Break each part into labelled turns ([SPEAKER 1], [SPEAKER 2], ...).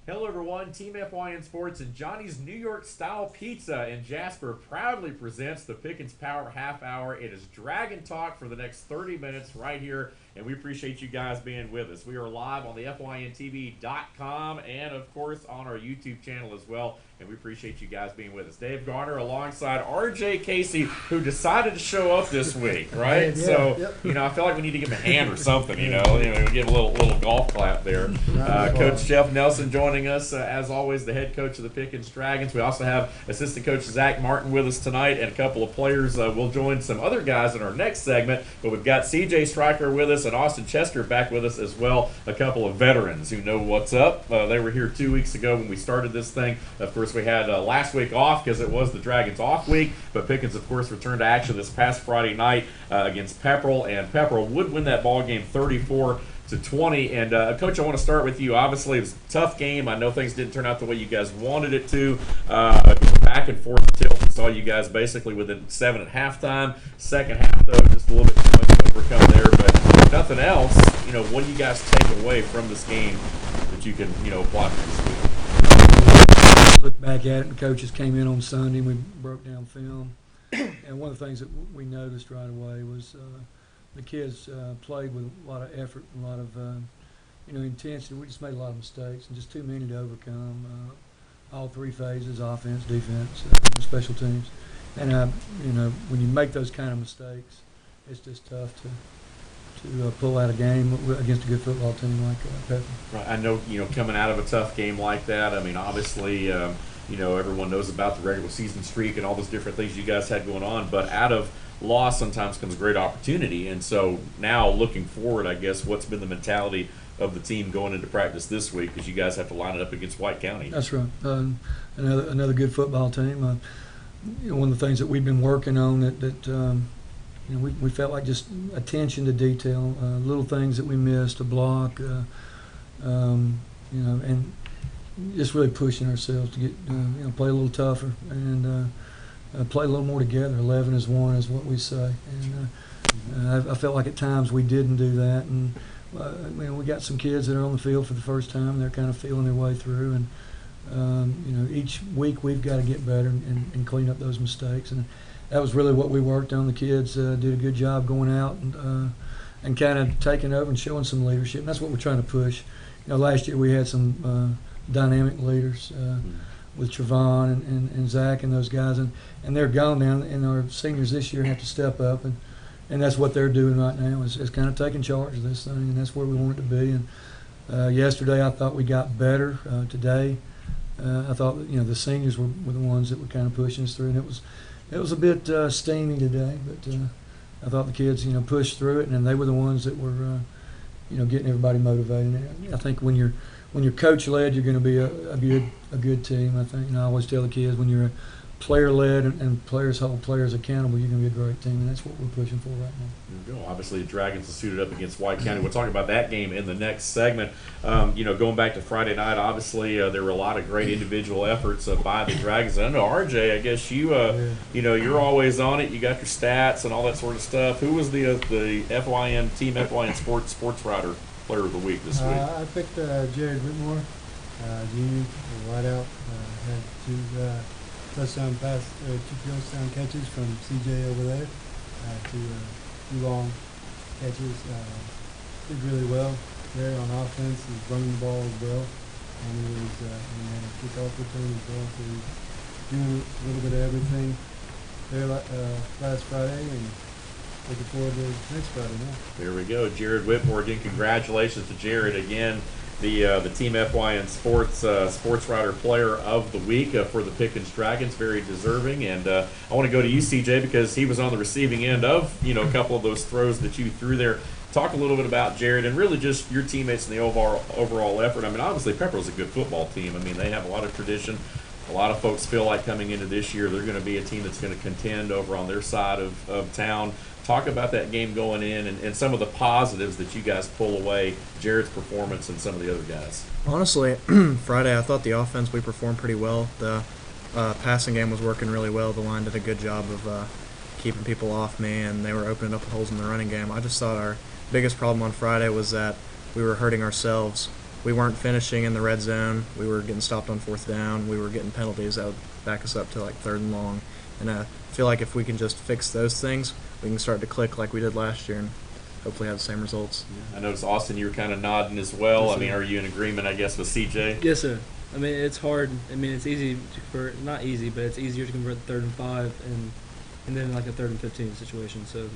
[SPEAKER 1] Hello, everyone. Team FYN Sports and Johnny's New York Style Pizza in Jasper proudly presents the Pickens Power Half Hour. It is Dragon Talk for the next 30 minutes right here, and we appreciate you guys being with us. We are live on the FYNTV.com and, of course, on our YouTube channel as well, and we appreciate you guys being with us. Dave Garner alongside RJ Casey, who decided to show up this week, right? I feel like we need to give him a hand or something, give a little golf clap there. Coach Jeff Nelson joining us, as always, the head coach of the Pickens Dragons. We also have assistant coach Zach Martin with us tonight, and a couple of players. We'll join some other guys in our next segment, but we've got CJ Stryker with us and Austin Chester back with us as well, a couple of veterans who know what's up. They were here 2 weeks ago when we started this thing. Of course, we had last week off because it was the Dragons off week, but Pickens, of course, returned to action this past Friday night against Pepperell, and Pepperell would win that ball game 34-20. And Coach, I want to start with you. Obviously, it was a tough game. I know things didn't turn out the way you guys wanted it to. Back and forth tilt. We saw you guys basically within 7 at halftime. Second half, though, just a little bit too much to overcome there. But if nothing else, what do you guys take away from this game that you can, apply for this week?
[SPEAKER 2] Look back at it, the coaches came in on Sunday and we broke down film. And one of the things that we noticed right away was the kids played with a lot of effort, a lot of intensity. We just made a lot of mistakes and just too many to overcome. All three phases: offense, defense, special teams. And when you make those kind of mistakes, it's just tough to pull out a game against a good football team like Pepper.
[SPEAKER 1] Right. I know, coming out of a tough game like that, I mean, obviously, everyone knows about the regular season streak and all those different things you guys had going on, but out of loss sometimes comes a great opportunity. And so now looking forward, I guess, what's been the mentality of the team going into practice this week, because you guys have to line it up against White County?
[SPEAKER 2] That's right. Another good football team. One of the things that we've been working on that we felt like just attention to detail, little things that we missed, a block, and just really pushing ourselves to get play a little tougher and play a little more together. 11 as one is what we say, and I felt like at times we didn't do that, and we got some kids that are on the field for the first time, and they're kind of feeling their way through, and each week we've got to get better and clean up those mistakes, and that was really what we worked on. The kids did a good job going out and kind of taking over and showing some leadership. And that's what we're trying to push. Last year we had some dynamic leaders with Trevon and Zach and those guys, and they're gone now. And our seniors this year have to step up, and that's what they're doing right now is kind of taking charge of this thing, and that's where we want it to be. And yesterday I thought we got better. Today I thought the seniors were the ones that were kind of pushing us through, and it was a bit steamy today, but I thought the kids, pushed through it, and they were the ones that were, getting everybody motivated. And I think when you're coach led, you're going to be a good team. I think I always tell the kids when you're a player led and players hold players accountable, you're going to be a great team, and that's what we're pushing for right now.
[SPEAKER 1] There you go. Obviously, the Dragons are suited up against White County. We'll talk about that game in the next segment. Going back to Friday night, obviously there were a lot of great individual efforts by the Dragons. And I know RJ, I guess you're always on it. You got your stats and all that sort of stuff. Who was the FYN Team FYN Sports Writer Player of the Week this week?
[SPEAKER 3] I picked Jared Whitmore, junior, wideout, had two touchdown catches from CJ over there, two long catches. Did really well there on offense. He was running the ball as well, and he had a kickoff return as well. So he's doing a little bit of everything there last Friday, and looking forward to next Friday now.
[SPEAKER 1] There we go. Jared Whitmore, again, congratulations to Jared again. The Team FYN Sports Writer Player of the Week for the Pickens Dragons, very deserving. And I want to go to you, CJ, because he was on the receiving end of a couple of those throws that you threw there. Talk a little bit about Jared and really just your teammates and the overall effort. I mean, obviously Pepperell's a good football team. I mean, they have a lot of tradition. A lot of folks feel like coming into this year they're going to be a team that's going to contend over on their side of town. Talk about that game going in and some of the positives that you guys pull away, Jared's performance and some of the other guys.
[SPEAKER 4] Honestly, Friday I thought the offense, we performed pretty well. The passing game was working really well. The line did a good job of keeping people off me, and they were opening up the holes in the running game. I just thought our biggest problem on Friday was that we were hurting ourselves we weren't finishing in the red zone. We were getting stopped on 4th down. We were getting penalties that would back us up to like 3rd and long. And I feel like if we can just fix those things, we can start to click like we did last year and hopefully have the same results.
[SPEAKER 1] I noticed, Austin, you were kind of nodding as well.
[SPEAKER 5] Yes,
[SPEAKER 1] I mean,
[SPEAKER 5] sir.
[SPEAKER 1] are you in agreement, I guess, with CJ?
[SPEAKER 5] Yes, sir. I mean, it's hard. I mean, it's easy to convert. Not easy, but it's easier to convert 3rd and 5 and then like a 3rd and 15 situation. So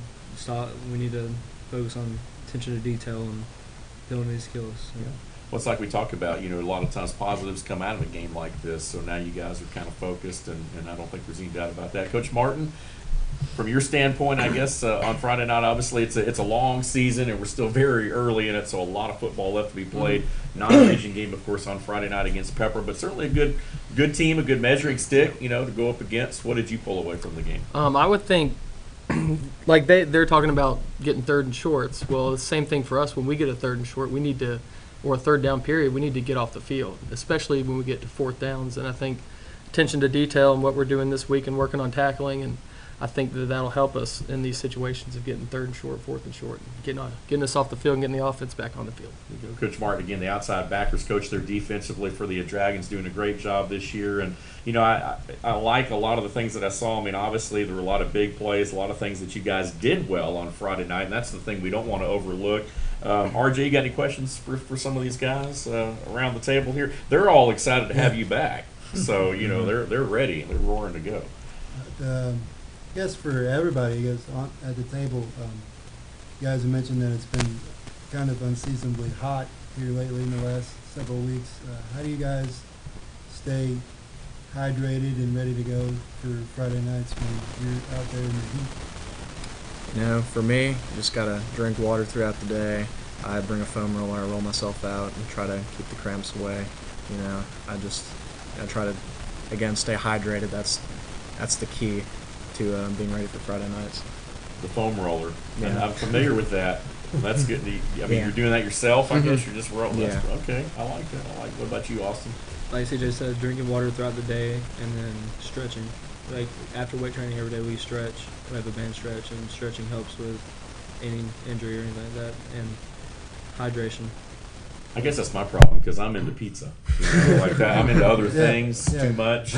[SPEAKER 5] we need to focus on attention to detail and building these skills. So.
[SPEAKER 1] Yeah. Well, it's like we talk about, a lot of times positives come out of a game like this. So now you guys are kind of focused, and I don't think there's any doubt about that. Coach Martin, from your standpoint, I guess, on Friday night, obviously it's a long season, and we're still very early in it, so a lot of football left to be played. Non-region game, of course, on Friday night against Pepper, but certainly a good team, a good measuring stick, to go up against. What did you pull away from the game?
[SPEAKER 6] I would think, like they're talking about getting 3rd and shorts. Well, the same thing for us. When we get a 3rd and short, or a 3rd down period, we need to get off the field, especially when we get to 4th downs. And I think attention to detail and what we're doing this week and working on tackling, and I think that'll help us in these situations of getting 3rd and short, 4th and short, getting us off the field and getting the offense back on the field.
[SPEAKER 1] Coach Martin, again, the outside backers coach there defensively for the Dragons, doing a great job this year. And, I like a lot of the things that I saw. I mean, obviously there were a lot of big plays, a lot of things that you guys did well on Friday night, and that's the thing we don't want to overlook. RJ, you got any questions for some of these guys around the table here? They're all excited to have you back. So, they're ready. They're roaring to go.
[SPEAKER 3] I guess for everybody, I guess, at the table, you guys have mentioned that it's been kind of unseasonably hot here lately in the last several weeks. How do you guys stay hydrated and ready to go for Friday nights when you're out there in the heat?
[SPEAKER 4] For me, just got to drink water throughout the day. I bring a foam roller, I roll myself out and try to keep the cramps away. I try to, again, stay hydrated. That's the key to being ready for Friday nights.
[SPEAKER 1] The foam roller.
[SPEAKER 4] Yeah.
[SPEAKER 1] And I'm familiar with that. That's good. You're doing that yourself, I guess. You're just rolling.
[SPEAKER 4] Yeah.
[SPEAKER 1] Okay, I like that. What about you, Austin?
[SPEAKER 5] Like CJ said, drinking water throughout the day and then stretching. Like after weight training every day, we stretch. We have a band stretch, and stretching helps with any injury or anything like that. And hydration.
[SPEAKER 1] I guess that's my problem because I'm into pizza, like that. I'm into other things too much.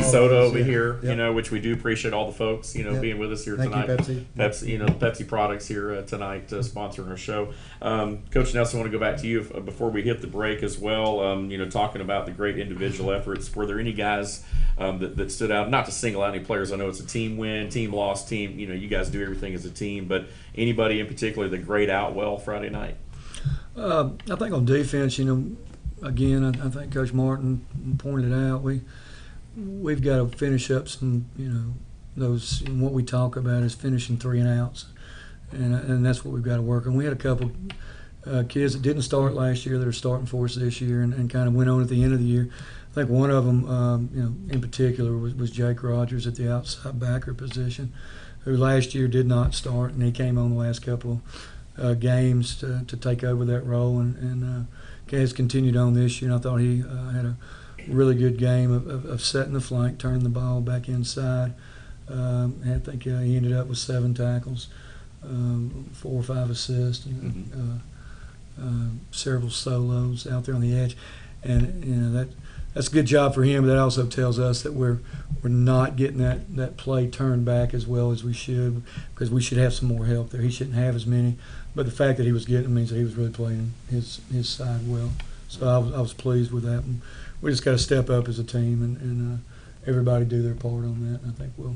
[SPEAKER 1] Soda over here, which we do appreciate all the folks, being with us here
[SPEAKER 3] Thank
[SPEAKER 1] tonight.
[SPEAKER 3] you, Pepsi.
[SPEAKER 1] Pepsi products here tonight, sponsoring our show. Coach Nelson, I want to go back to you before we hit the break as well. Talking about the great individual efforts. Were there any guys that stood out? Not to single out any players. I know it's a team win, team loss, team. You guys do everything as a team, but anybody in particular that grayed out well Friday night?
[SPEAKER 2] I think on defense, again, I think Coach Martin pointed out we've got to finish up some, those. And what we talk about is finishing 3 and outs, and that's what we've got to work on. We had a couple kids that didn't start last year that are starting for us this year, and kind of went on at the end of the year. I think one of them, in particular, was Jake Rogers at the outside backer position, who last year did not start, and he came on the last couple games to take over that role, and has continued on this year. And I thought he had a really good game of setting the flank, turning the ball back inside. And I think he ended up with 7 tackles, 4 or 5 assists, several solos out there on the edge, and that's a good job for him. But that also tells us that we're not getting that play turned back as well as we should, because we should have some more help there. He shouldn't have as many, but the fact that he was getting them means that he was really playing his side well. So I was pleased with that. And we just got to step up as a team and everybody do their part on that. And I think we'll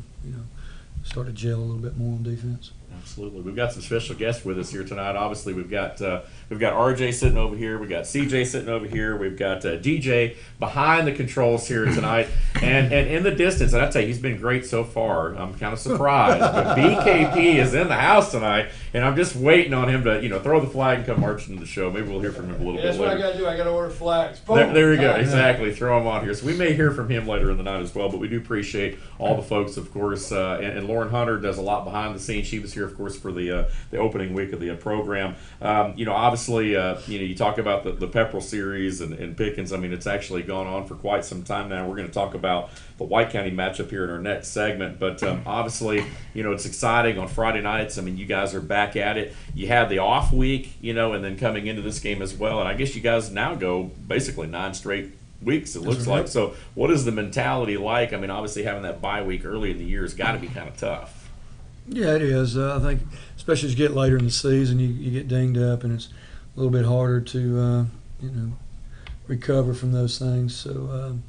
[SPEAKER 2] start to gel a little bit more on defense.
[SPEAKER 1] Absolutely. We've got some special guests with us here tonight. Obviously, we've got RJ sitting over here. We've got CJ sitting over here. We've got DJ behind the controls here tonight. And in the distance, and I tell you, he's been great so far. I'm kind of surprised. But BKP is in the house tonight, and I'm just waiting on him to throw the flag and come marching to the show. Maybe we'll hear from him a little bit later.
[SPEAKER 7] That's what I got to do. I got to order flags.
[SPEAKER 1] There we go. Exactly. Throw him on here. So we may hear from him later in the night as well, but we do appreciate all the folks, of course, and and Lauren Hunter does a lot behind the scenes. She was here, of course, for the opening week of the program. Obviously, you talk about the Pepperell series and Pickens. I mean, it's actually gone on for quite some time now. We're going to talk about the White County matchup here in our next segment. But obviously, it's exciting on Friday nights. I mean, you guys are back at it. You had the off week, and then coming into this game as well. And I guess you guys now go basically 9 straight weeks, it looks like. So what is the mentality like? I mean, obviously having that bye week early in the year has got to be kind of tough.
[SPEAKER 2] Yeah, it is. I think, especially as you get later in the season, you get dinged up, and it's a little bit harder to recover from those things. So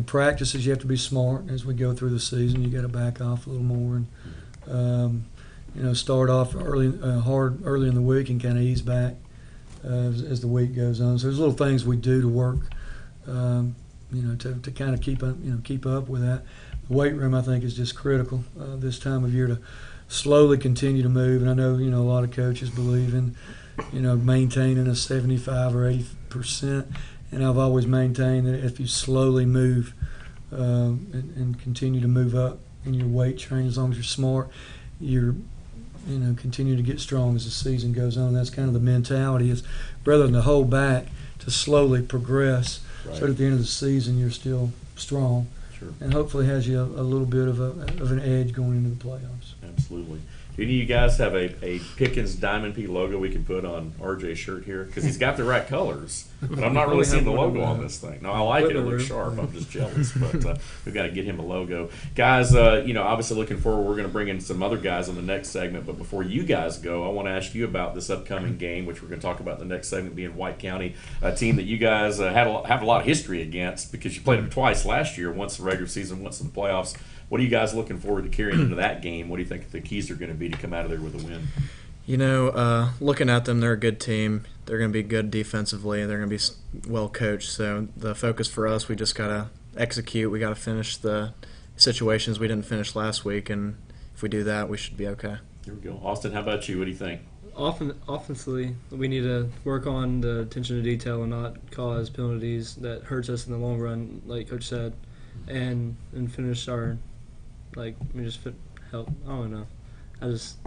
[SPEAKER 2] practices, you have to be smart as we go through the season. You got to back off a little more and start off hard early in the week and kind of ease back as the week goes on. So there's little things we do to work, to kind of keep up with that. The weight room, I think, is just critical this time of year to slowly continue to move. And I know a lot of coaches believe in maintaining a 75 or 80%. And I've always maintained that if you slowly move and continue to move up in your weight training, as long as you're smart, you're continue to get strong as the season goes on. That's kind of the mentality, is rather than to hold back, to slowly progress, right, so that at the end of the season you're still strong.
[SPEAKER 1] Sure.
[SPEAKER 2] And hopefully has you a little bit of an edge going into the playoffs.
[SPEAKER 1] Absolutely. Do any of you guys have a Pickens Diamond P logo we can put on RJ's shirt here? Because he's got the right colors, but I'm not really seeing the logo on this thing. No, I like it. It looks sharp. I'm just jealous. But we've got to get him a logo. Guys, obviously looking forward. We're going to bring in some other guys on the next segment. But before you guys go, I want to ask you about this upcoming game, which we're going to talk about in the next segment, being White County, a team that you guys have a lot of history against because you played them twice last year, once in the regular season, once in the playoffs. What are you guys looking forward to carrying into that game? What do you think the keys are going to be to come out of there with a win?
[SPEAKER 4] Looking at them, they're a good team. They're going to be good defensively. They're going to be well coached. So the focus for us, we just got to execute. We got to finish the situations we didn't finish last week, and if we do that, we should be okay.
[SPEAKER 1] Here we go. Austin, how about you? What do you think?
[SPEAKER 5] Offensively, we need to work on the attention to detail and not cause penalties that hurts us in the long run, like Coach said, and finish our – help. I don't know.
[SPEAKER 1] It's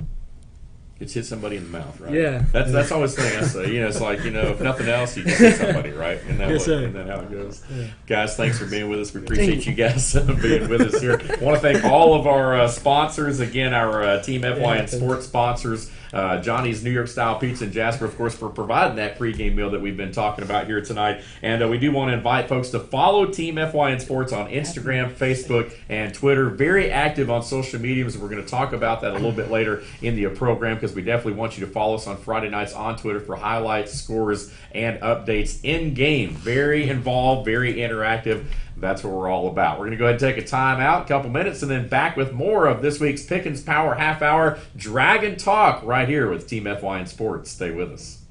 [SPEAKER 1] hit somebody in the mouth, right?
[SPEAKER 5] Yeah.
[SPEAKER 1] That's always the thing I say. It's like, if nothing else, you just hit somebody, right? Isn't that how it goes? Yeah. Guys, thanks for being with us. We appreciate you guys being with us here. I want to thank all of our sponsors. Again, our Team FYN Sports sponsors. Johnny's New York Style Pizza in Jasper, of course, for providing that pregame meal that we've been talking about here tonight. And we do want to invite folks to follow Team FYN Sports on Instagram, Facebook, and Twitter. Very active on social media, so we're going to talk about that a little bit later in the program, because we definitely want you to follow us on Friday nights on Twitter for highlights, scores, and updates in game. Very involved, very interactive. That's what we're all about. We're going to go ahead and take a time out, a couple minutes, and then back with more of this week's Pickens Power Half Hour Dragon Talk right here with Team FYN Sports. Stay with us.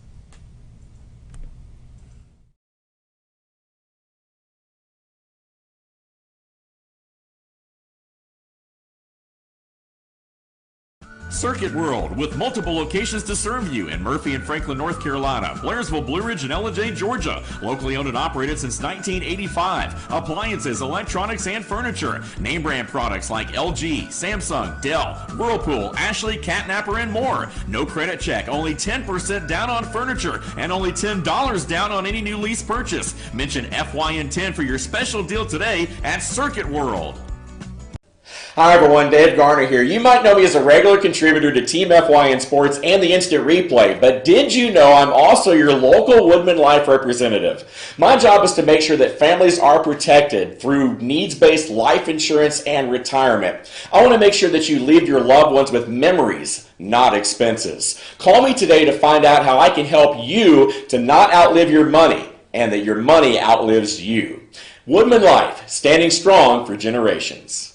[SPEAKER 1] Circuit World, with multiple locations to serve you in Murphy and Franklin, North Carolina, Blairsville, Blue Ridge, and Ellijay, Georgia. Locally owned and operated since 1985. Appliances, electronics, and furniture. Name brand products like LG, Samsung, Dell, Whirlpool, Ashley, Catnapper, and more. No credit check, only 10% down on furniture, and only $10 down on any new lease purchase. Mention FYN10 for your special deal today at Circuit World. Hi everyone, Dave Garner here. You might know me as a regular contributor to Team FYN Sports and the Instant Replay, but did you know I'm also your local Woodman Life representative? My job is to make sure that families are protected through needs-based life insurance and retirement. I want to make sure that you leave your loved ones with memories, not expenses. Call me today to find out how I can help you to not outlive your money and that your money outlives you. Woodman Life, standing strong for generations.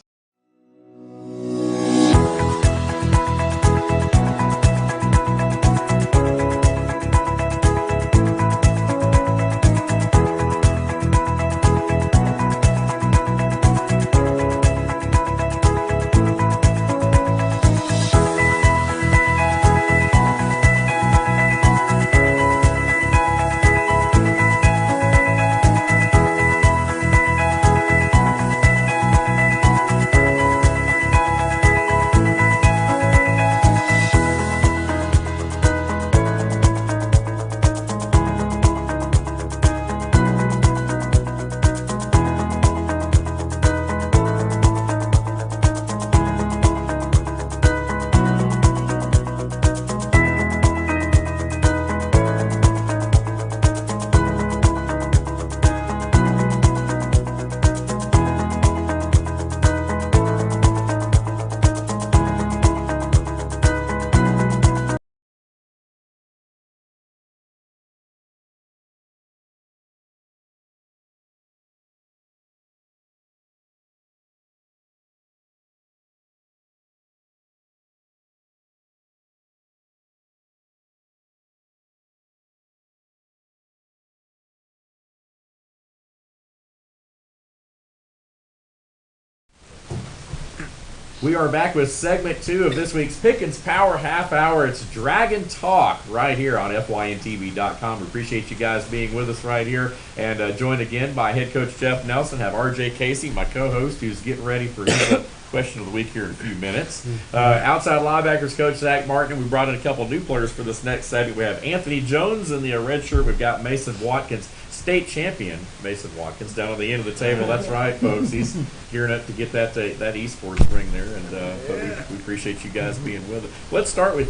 [SPEAKER 1] We are back with segment 2 of this week's Pickens Power Half Hour. It's Dragon Talk right here on FYNTV.com. We appreciate you guys being with us right here. And joined again by head coach Jeff Nelson. Have RJ Casey, my co-host, who's getting ready for his question of the week here in a few minutes. Outside linebackers coach Zach Martin. We brought in a couple new players for this next segment. We have Anthony Jones in the red shirt. We've got Mason Watkins, state champion Mason Watkins, down on the end of the table. That's right, folks. He's gearing up to get that esports ring there, and but we appreciate you guys being with us.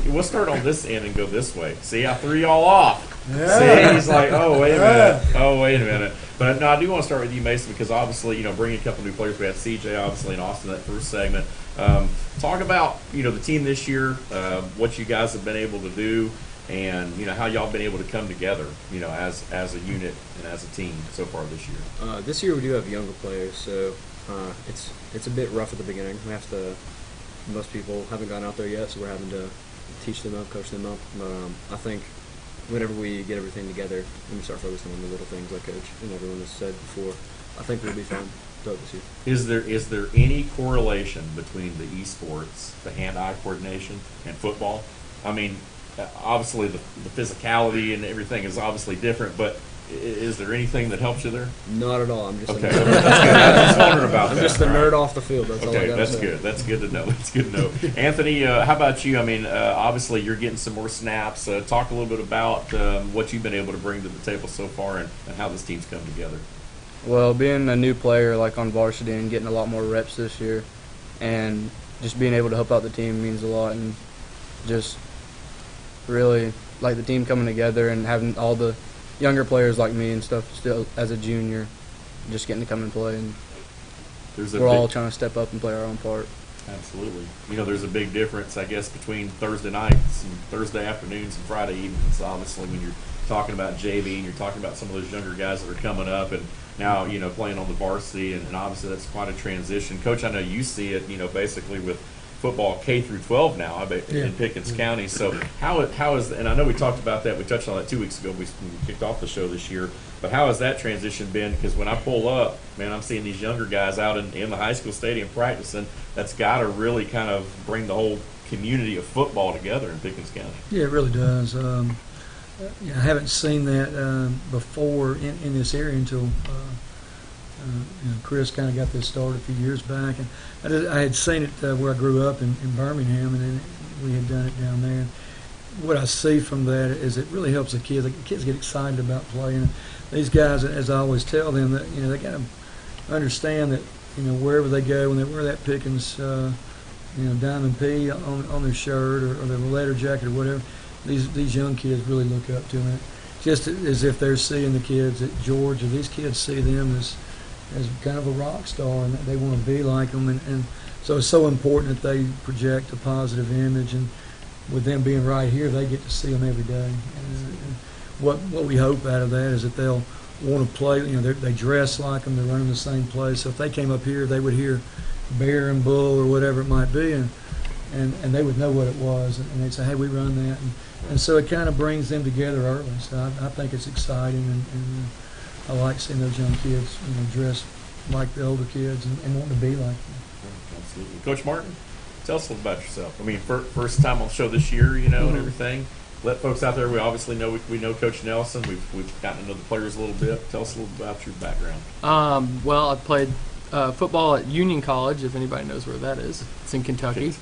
[SPEAKER 1] We'll start on this end and go this way. See, I threw y'all off.
[SPEAKER 3] Yeah.
[SPEAKER 1] See, he's like, oh wait a minute. But no, I do want to start with you, Mason, because obviously, bringing a couple new players. We had CJ obviously in Austin that first segment. Talk about the team this year, what you guys have been able to do, and how y'all been able to come together, as a unit and as a team so far this year.
[SPEAKER 8] This year we do have younger players, so it's a bit rough at the beginning. Most people haven't gone out there yet, so we're having to teach them up, coach them up. But I think whenever we get everything together and we start focusing on the little things like Coach and everyone has said before, I think we'll be fine this year.
[SPEAKER 1] Is there any correlation between the esports, the hand-eye coordination, and football? I mean, obviously the physicality and everything is obviously different, but is there anything that helps you there?
[SPEAKER 8] Not at all. I'm just
[SPEAKER 1] okay. I was wondering about that.
[SPEAKER 8] I'm just a nerd off the field. That's all I
[SPEAKER 1] okay,
[SPEAKER 8] gotta
[SPEAKER 1] that's
[SPEAKER 8] say.
[SPEAKER 1] good. That's good to know. That's good to know. Anthony, how about you? I mean, obviously you're getting some more snaps. Talk a little bit about what you've been able to bring to the table so far and how this team's come together.
[SPEAKER 5] Well, being a new player like on varsity and getting a lot more reps this year, and just being able to help out the team means a lot, and just really like the team coming together and having all the younger players like me and stuff still as a junior, just getting to come and play, and we're all trying to step up and play our own part.
[SPEAKER 1] Absolutely. There's a big difference, I guess, between Thursday nights and Thursday afternoons and Friday evenings. Obviously, when you're talking about JV and you're talking about some of those younger guys that are coming up and now, playing on the varsity, and obviously that's quite a transition. Coach, I know you see it, basically with football K through 12 now, I bet, in Pickens County. So how is, and I know we talked about that, we touched on that 2 weeks ago when we kicked off the show this year, but how has that transition been? Because when I pull up, man, I'm seeing these younger guys out in the high school stadium practicing. That's got to really kind of bring the whole community of football together in Pickens County.
[SPEAKER 2] Yeah, it really does. I haven't seen that before in this area until Chris kind of got this started a few years back, and I had seen it where I grew up in Birmingham, and then we had done it down there. What I see from that is it really helps the kids. The kids get excited about playing. These guys, as I always tell them, that they got to understand that wherever they go, when they wear that Pickens Diamond P on their shirt or their leather jacket or whatever, these young kids really look up to them. Just as if they're seeing the kids at Georgia, these kids see them as kind of a rock star, and they want to be like them. And so it's so important that they project a positive image. And with them being right here, they get to see them every day. And what we hope out of that is that they'll want to play. They dress like them. They're running the same place. So if they came up here, they would hear bear and bull or whatever it might be, and they would know what it was. And they'd say, hey, we run that. And so it kind of brings them together early. So I think it's exciting, and I like seeing those young kids, dress like the older kids and wanting to be like them.
[SPEAKER 1] Absolutely. Coach Martin, tell us a little about yourself. I mean, first time on the show this year, and everything. Let folks out there, we obviously know we know Coach Nelson. We've gotten to know the players a little bit. Tell us a little about your background.
[SPEAKER 6] Well, I played football at Union College, if anybody knows where that is. It's in Kentucky.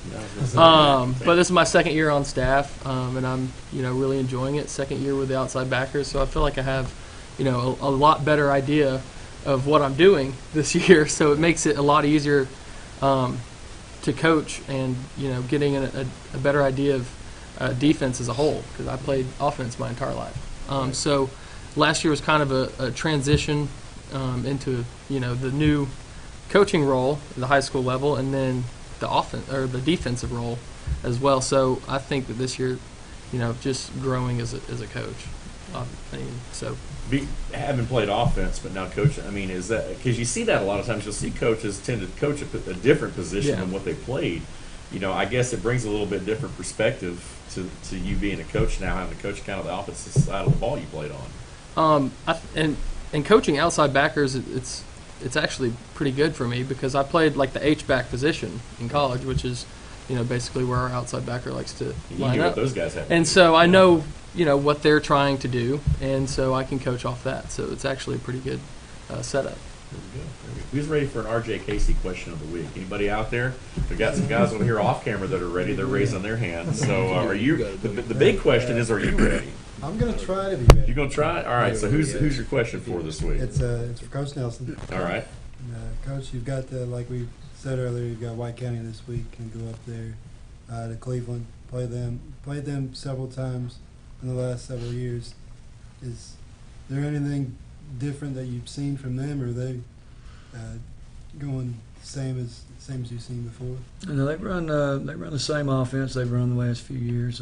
[SPEAKER 6] But this is my second year on staff, and I'm really enjoying it. Second year with the outside backers, so I feel like I have a lot better idea of what I'm doing this year. So it makes it a lot easier to coach and getting a better idea of defense as a whole, because I played offense my entire life. So last year was kind of a transition into the new coaching role at the high school level, and then the offense or the defensive role as well. So I think that this year, just growing as a coach.
[SPEAKER 1] Having played offense, but now coaching. I mean, is that because you see that a lot of times? You'll see coaches tend to coach a different position than what they played. I guess it brings a little bit different perspective to you being a coach now, having to coach kind of the opposite side of the ball you played on.
[SPEAKER 6] And coaching outside backers, it's actually pretty good for me because I played like the H-back position in college, which is, basically where our outside backer likes to
[SPEAKER 1] You
[SPEAKER 6] line
[SPEAKER 1] knew
[SPEAKER 6] up.
[SPEAKER 1] what those guys have. to
[SPEAKER 6] And
[SPEAKER 1] do.
[SPEAKER 6] so I know, what they're trying to do, and so I can coach off that. So it's actually a pretty good setup.
[SPEAKER 1] Very good. Very good. Who's ready for an RJ Casey question of the week? Anybody out there? We've got some guys on here off camera that are ready. They're raising their hands. So are you? The big question is, are you ready?
[SPEAKER 3] I'm going to try to be ready.
[SPEAKER 1] You gonna try it? All right. So who's your question for this week?
[SPEAKER 3] It's for Coach Nelson.
[SPEAKER 1] All right.
[SPEAKER 3] Coach, you've got like we said earlier, you've got White County this week and go up there to Cleveland, played them several times in the last several years. Is there anything different that you've seen from them, or are they going same as you've seen before?
[SPEAKER 2] They run the same offense they've run the last few years.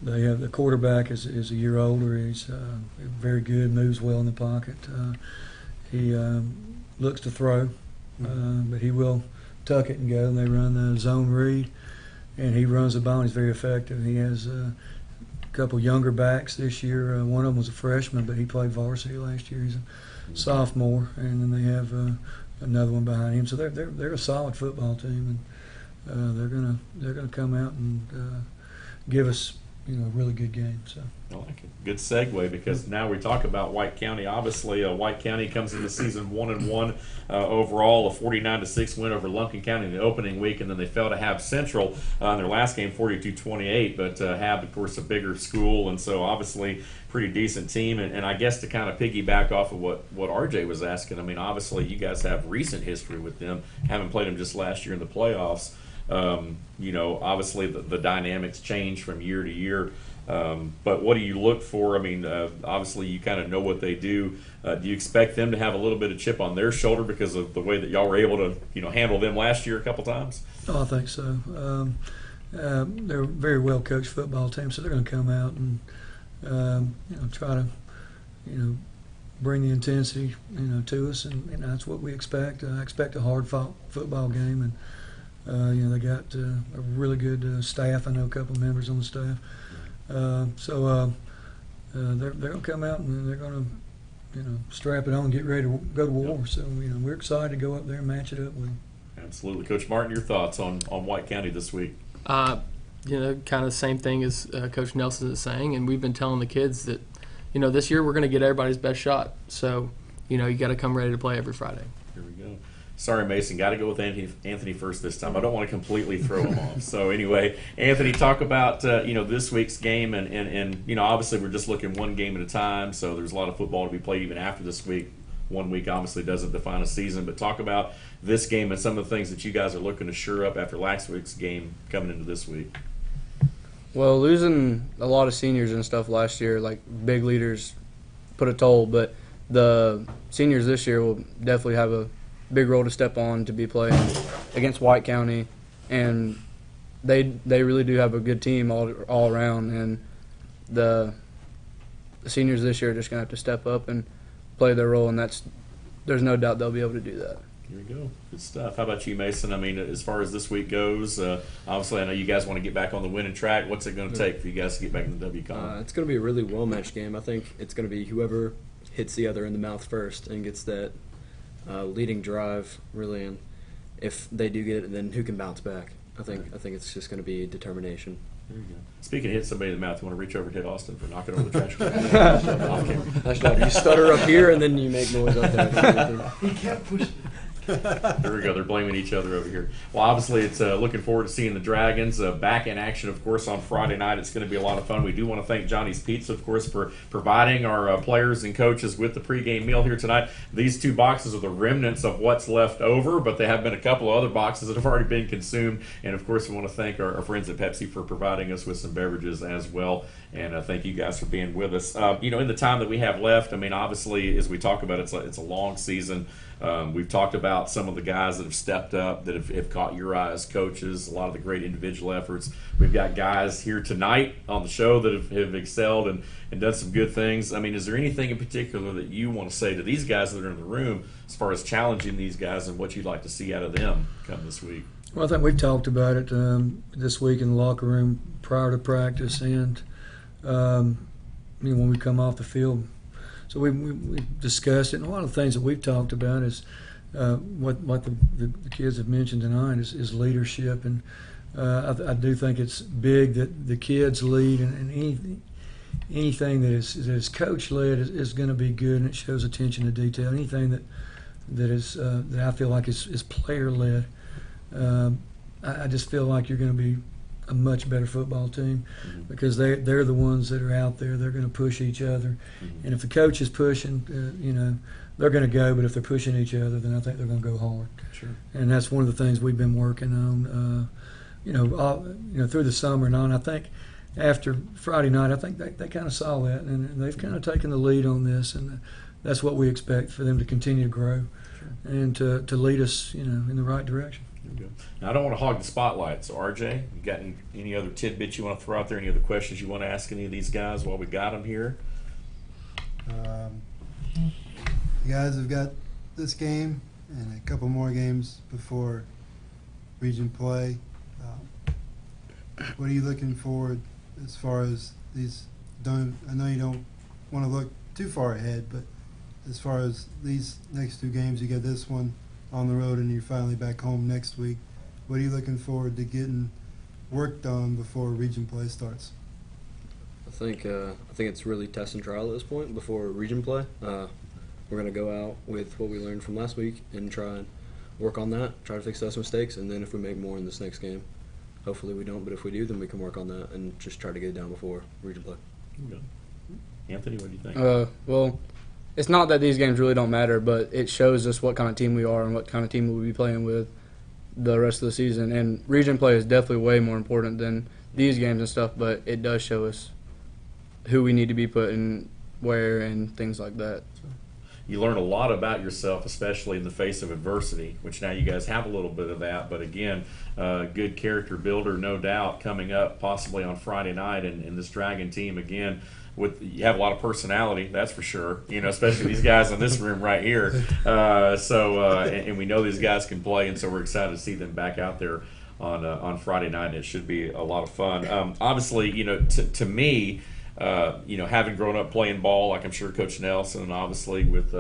[SPEAKER 2] They have the quarterback is a year older. He's very good, moves well in the pocket. He looks to throw, but he will tuck it and go. And they run the zone read, and he runs the ball. He's very effective. He has a couple younger backs this year. One of them was a freshman, but he played varsity last year. He's a sophomore, and then they have another one behind him. So they're a solid football team, and they're gonna come out and give us a really good game. So
[SPEAKER 1] I like it. Good segue, because now we talk about White County. Obviously, White County comes into season 1-1 overall, a 49-6 win over Lumpkin County in the opening week, and then they fell to Hab Central in their last game, 42-28. But Hab, of course, a bigger school, and so obviously pretty decent team. And I guess to kind of piggyback off of what RJ was asking, I mean, obviously you guys have recent history with them, haven't played them just last year in the playoffs. Obviously the dynamics change from year to year. But what do you look for? I mean, obviously you kind of know what they do. Do you expect them to have a little bit of chip on their shoulder because of the way that y'all were able to, handle them last year a couple times?
[SPEAKER 2] Oh, I think so. They're a very well coached football team, so they're going to come out and try to bring the intensity to us, and that's what we expect. I expect a hard fought football game, and they got a really good staff. I know a couple of members on the staff. So they're going to come out and they're going to strap it on and get ready to go to war. So we're excited to go up there and match it up with them.
[SPEAKER 1] Absolutely. Coach Martin, your thoughts on White County this week?
[SPEAKER 6] Kind of the same thing as Coach Nelson is saying, and we've been telling the kids that, this year we're going to get everybody's best shot. So, you got to come ready to play every Friday.
[SPEAKER 1] Here we go. Sorry, Mason. Got to go with Anthony first this time. I don't want to completely throw him off. So anyway, Anthony, talk about this week's game, and obviously we're just looking one game at a time. So there's a lot of football to be played even after this week. 1 week obviously doesn't define a season, but talk about this game and some of the things that you guys are looking to shore up after last week's game coming into this week.
[SPEAKER 9] Well, losing a lot of seniors and stuff last year, like big leaders, put a toll. But the seniors this year will definitely have a big role to step on to be playing against White County, and they really do have a good team all around. And the seniors this year are just gonna have to step up and play their role, and there's no doubt they'll be able to do that.
[SPEAKER 1] Here we go. Good stuff. How about you, Mason? I mean, as far as this week goes, obviously I know you guys want to get back on the winning track. What's it going to take for you guys to get back in the WCON?
[SPEAKER 8] It's going to be a really well-matched game. I think it's going to be whoever hits the other in the mouth first and gets that leading drive, really. And if they do get it, then who can bounce back? I think it's just going to be determination.
[SPEAKER 1] There you go. Speaking of hitting somebody in the mouth, you want to reach over and hit Austin for knocking over the trash can? Off camera.
[SPEAKER 8] Nice job. You stutter up here, and then you make noise up there.
[SPEAKER 3] He kept pushing.
[SPEAKER 1] There we go. They're blaming each other over here. Well, obviously, it's looking forward to seeing the Dragons back in action, of course, on Friday night. It's going to be a lot of fun. We do want to thank Johnny's Pizza, of course, for providing our players and coaches with the pregame meal here tonight. These 2 boxes are the remnants of what's left over, but there have been a couple of other boxes that have already been consumed. And, of course, we want to thank our friends at Pepsi for providing us with some beverages as well. And thank you guys for being with us. In the time that we have left, I mean, obviously, as we talk about it, it's a long season. We've talked about some of the guys that have stepped up, that have caught your eye as coaches, a lot of the great individual efforts. We've got guys here tonight on the show that have excelled and done some good things. I mean, is there anything in particular that you want to say to these guys that are in the room as far as challenging these guys and what you'd like to see out of them come this week?
[SPEAKER 2] Well, I think we've talked about it this week in the locker room prior to practice, and when we come off the field, So we discussed it, and one of the things that we've talked about is what the kids have mentioned tonight is leadership, and I do think it's big that the kids lead, and anything that is coach led is going to be good, and it shows attention to detail. Anything that I feel like is player led, I just feel like you're going to be a much better football team because they're the ones that are out there. They're going to push each other, and if the coach is pushing, they're going to go. But if they're pushing each other, then I think they're going to go hard.
[SPEAKER 1] Sure.
[SPEAKER 2] And that's one of the things we've been working on. Through the summer and on. I think after Friday night, I think they kind of saw that, and they've kind of taken the lead on this, and that's what we expect for them to continue to grow and to lead us, in the right direction.
[SPEAKER 1] Now, I don't want to hog the spotlight, so RJ, you got any other tidbits you want to throw out there? Any other questions you want to ask any of these guys while we got them here?
[SPEAKER 3] You guys have got this game and a couple more games before region play. What are you looking forward as far as these? I know you don't want to look too far ahead, but as far as these next two games, you get this one on the road and you're finally back home next week. What are you looking forward to getting work done before region play starts?
[SPEAKER 8] I think it's really test and trial at this point before region play. We're going to go out with what we learned from last week and try and work on that, try to fix those mistakes, and then if we make more in this next game, hopefully we don't, but if we do, then we can work on that and just try to get it down before region play.
[SPEAKER 1] Anthony, what do you think?
[SPEAKER 9] Well, it's not that these games really don't matter, but it shows us what kind of team we are and what kind of team we'll be playing with the rest of the season. And region play is definitely way more important than these games and stuff, but it does show us who we need to be putting where and things like that.
[SPEAKER 1] You learn a lot about yourself, especially in the face of adversity, which now you guys have a little bit of that. But again, good character builder, no doubt, coming up possibly on Friday night. And this Dragon team, again, you have a lot of personality, that's for sure. Especially these guys in this room right here. And we know these guys can play, and so we're excited to see them back out there on Friday night. And it should be a lot of fun. Obviously, to me, having grown up playing ball, like I'm sure Coach Nelson and obviously with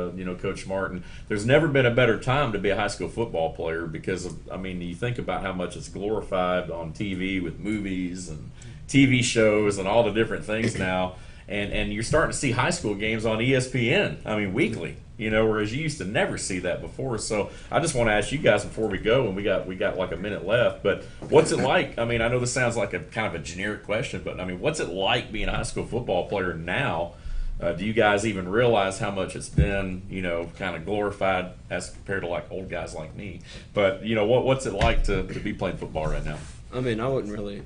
[SPEAKER 1] Coach Martin, there's never been a better time to be a high school football player because you think about how much it's glorified on TV with movies and TV shows and all the different things now, and you're starting to see high school games on ESPN, weekly. Whereas you used to never see that before. So I just want to ask you guys before we go, and we got like a minute left, but what's it like? I know this sounds like a kind of a generic question, but what's it like being a high school football player now? Do you guys even realize how much it's been, kind of glorified as compared to like old guys like me? But what's it like to be playing football right now?
[SPEAKER 8] I wouldn't really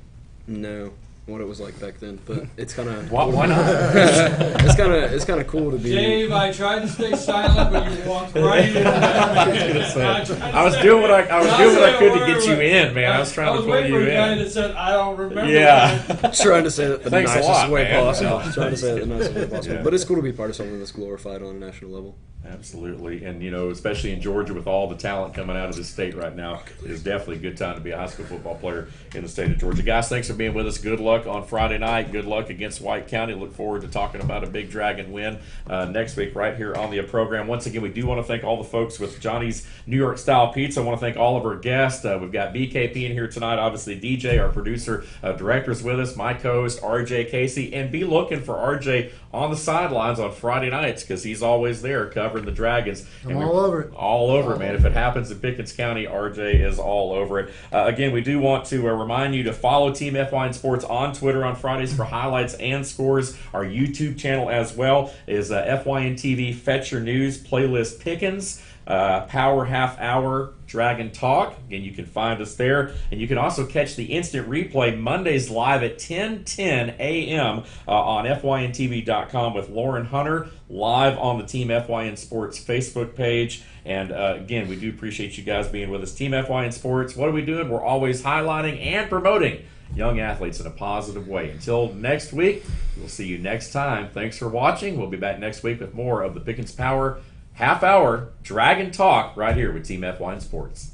[SPEAKER 8] know what it was like back then, but it's kind of
[SPEAKER 1] why not?
[SPEAKER 8] it's kind of cool to be.
[SPEAKER 7] Dave, I tried to stay silent, but you walked right in.
[SPEAKER 1] I was doing what I could to get you in, man. I was trying to pull you in.
[SPEAKER 7] I was waiting for a guy that said, "I don't remember."
[SPEAKER 1] Yeah,
[SPEAKER 8] trying to say that the
[SPEAKER 1] Thanks
[SPEAKER 8] nicest way
[SPEAKER 1] man.
[SPEAKER 8] possible. Trying to say that the nicest way possible.
[SPEAKER 1] Yeah.
[SPEAKER 8] But it's cool to be part of something that's glorified on a national level.
[SPEAKER 1] Absolutely, and especially in Georgia with all the talent coming out of this state right now, it's definitely a good time to be a high school football player in the state of Georgia. Guys, thanks for being with us. Good luck on Friday night. Good luck against White County. Look forward to talking about a big Dragon win next week right here on the program. Once again, we do want to thank all the folks with Johnny's New York Style Pizza. I want to thank all of our guests. We've got BKP in here tonight. Obviously, DJ, our producer, director's with us. My co-host, RJ Casey. And be looking for RJ on the sidelines on Friday nights because he's always there covering the Dragons.
[SPEAKER 3] I'm all over it.
[SPEAKER 1] All over it, man. If it happens in Pickens County, RJ is all over it. Again, we do want to remind you to follow Team FYN Sports on Twitter on Fridays for highlights and scores. Our YouTube channel as well is FYN TV Fetch Your News Playlist Pickens. Power Half Hour Dragon Talk. Again, you can find us there. And you can also catch the instant replay Mondays live at 10:10 a.m. On FYNTV.com with Lauren Hunter live on the Team FYN Sports Facebook page. And again, we do appreciate you guys being with us. Team FYN Sports, what are we doing? We're always highlighting and promoting young athletes in a positive way. Until next week, we'll see you next time. Thanks for watching. We'll be back next week with more of the Pickens Power Half Hour Dragon Talk right here with Team FYN Sports.